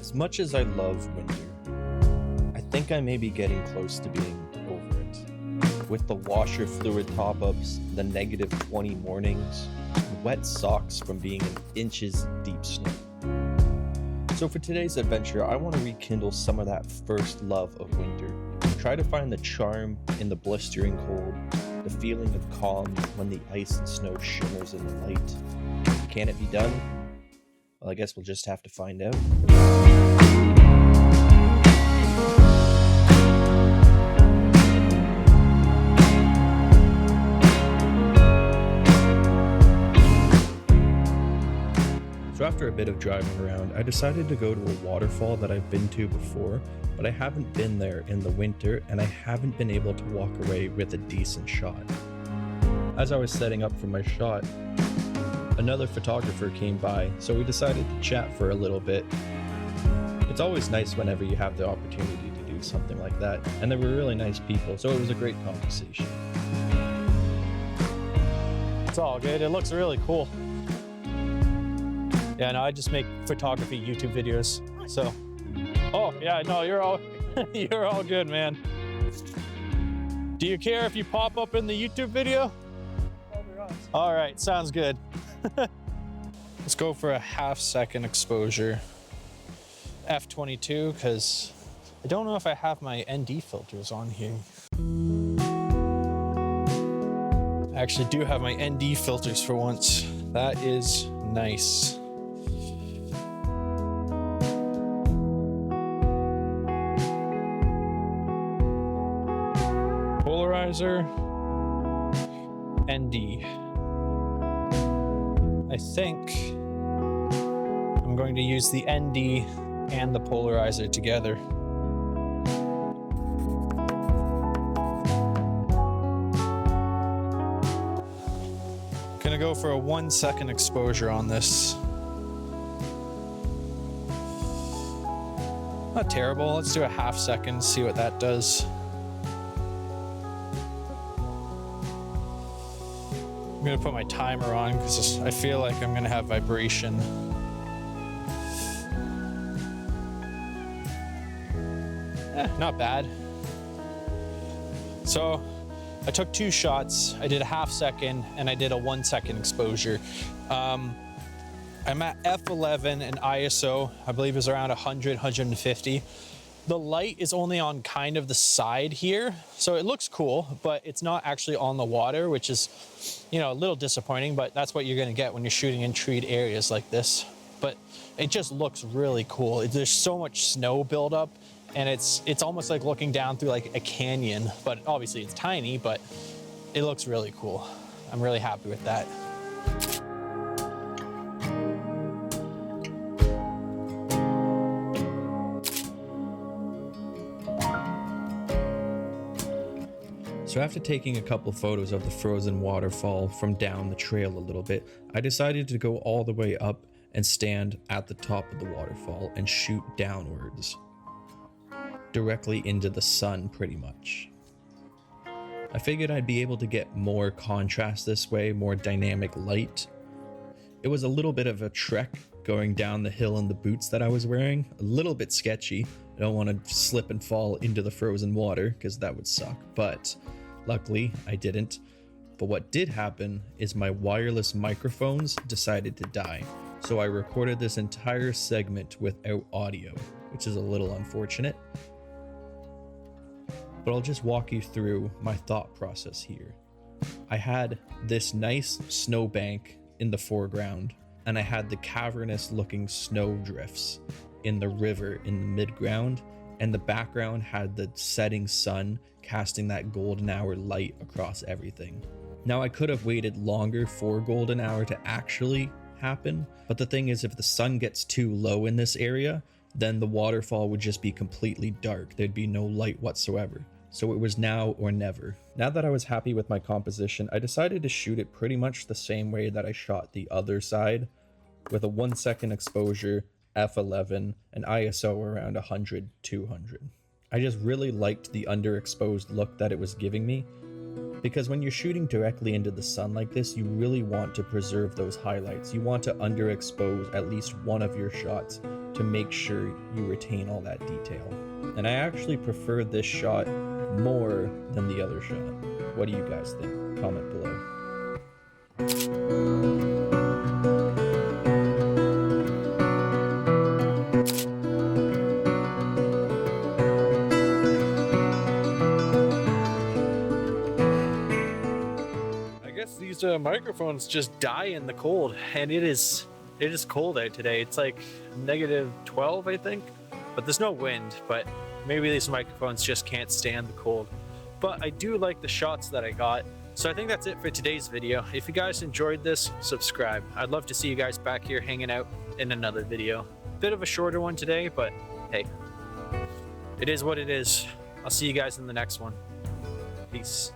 As much as I love winter, I think I may be getting close to being over it. With the washer fluid top-ups, the -20 mornings, and wet socks from being in inches deep snow. So for today's adventure, I want to rekindle some of that first love of winter. Try to find the charm in the blistering cold, the feeling of calm when the ice and snow shimmers in the light. Can it be done? Well, I guess we'll just have to find out. So after a bit of driving around, I decided to go to a waterfall that I've been to before, but I haven't been there in the winter and I haven't been able to walk away with a decent shot. As I was setting up for my shot, another photographer came by, so we decided to chat for a little bit. It's always nice whenever you have the opportunity to do something like that, and they were really nice people, so it was a great conversation. It's all good. It looks really cool. Yeah, no, I just make photography YouTube videos. So, oh yeah, no, you're all good, man. Do you care if you pop up in the YouTube video? All right, sounds good. Let's go for a ½ exposure. F22, because I don't know if I have my ND filters on here. I actually do have my ND filters for once. That is nice. Polarizer, ND. I think I'm going to use the ND and the polarizer together. Gonna go for a 1 second exposure on this. Not terrible. Let's do a ½ second, see what that does. I'm gonna put my timer on because I feel like I'm gonna have vibration. Not bad. So I took 2 shots. I did a ½ second and I did a 1 second exposure. I'm at f11 and ISO, I believe is around 100, 150. The light is only on kind of the side here, so it looks cool, but it's not actually on the water, which is, you know, a little disappointing, but that's what you're gonna get when you're shooting in treed areas like this. But it just looks really cool. There's so much snow buildup, and it's almost like looking down through like a canyon, but obviously it's tiny, but it looks really cool. I'm really happy with that. So after taking a couple photos of the frozen waterfall from down the trail a little bit, I decided to go all the way up and stand at the top of the waterfall and shoot downwards, directly into the sun pretty much. I figured I'd be able to get more contrast this way, more dynamic light. It was a little bit of a trek going down the hill in the boots that I was wearing, a little bit sketchy. I don't want to slip and fall into the frozen water because that would suck, but luckily I didn't. But what did happen is my wireless microphones decided to die. So I recorded this entire segment without audio, which is a little unfortunate. But I'll just walk you through my thought process here. I had this nice snowbank in the foreground, and I had the cavernous looking snow drifts in the river in the midground, and the background had the setting sun casting that golden hour light across everything. Now I could have waited longer for golden hour to actually happen, but the thing is, if the sun gets too low in this area, then the waterfall would just be completely dark. There'd be no light whatsoever. So it was now or never. Now that I was happy with my composition, I decided to shoot it pretty much the same way that I shot the other side, with a 1 second exposure, f11, and ISO around 100, 200. I just really liked the underexposed look that it was giving me, because when you're shooting directly into the sun like this, you really want to preserve those highlights. You want to underexpose at least one of your shots to make sure you retain all that detail. And I actually prefer this shot more than the other shot. What do you guys think? Comment below. I guess these microphones just die in the cold, and it is cold out today. It's like -12, I think, but there's no wind. But maybe these microphones just can't stand the cold. But I do like the shots that I got. So I think that's it for today's video. If you guys enjoyed this, subscribe. I'd love to see you guys back here hanging out in another video. Bit of a shorter one today, but hey, it is what it is. I'll see you guys in the next one. Peace.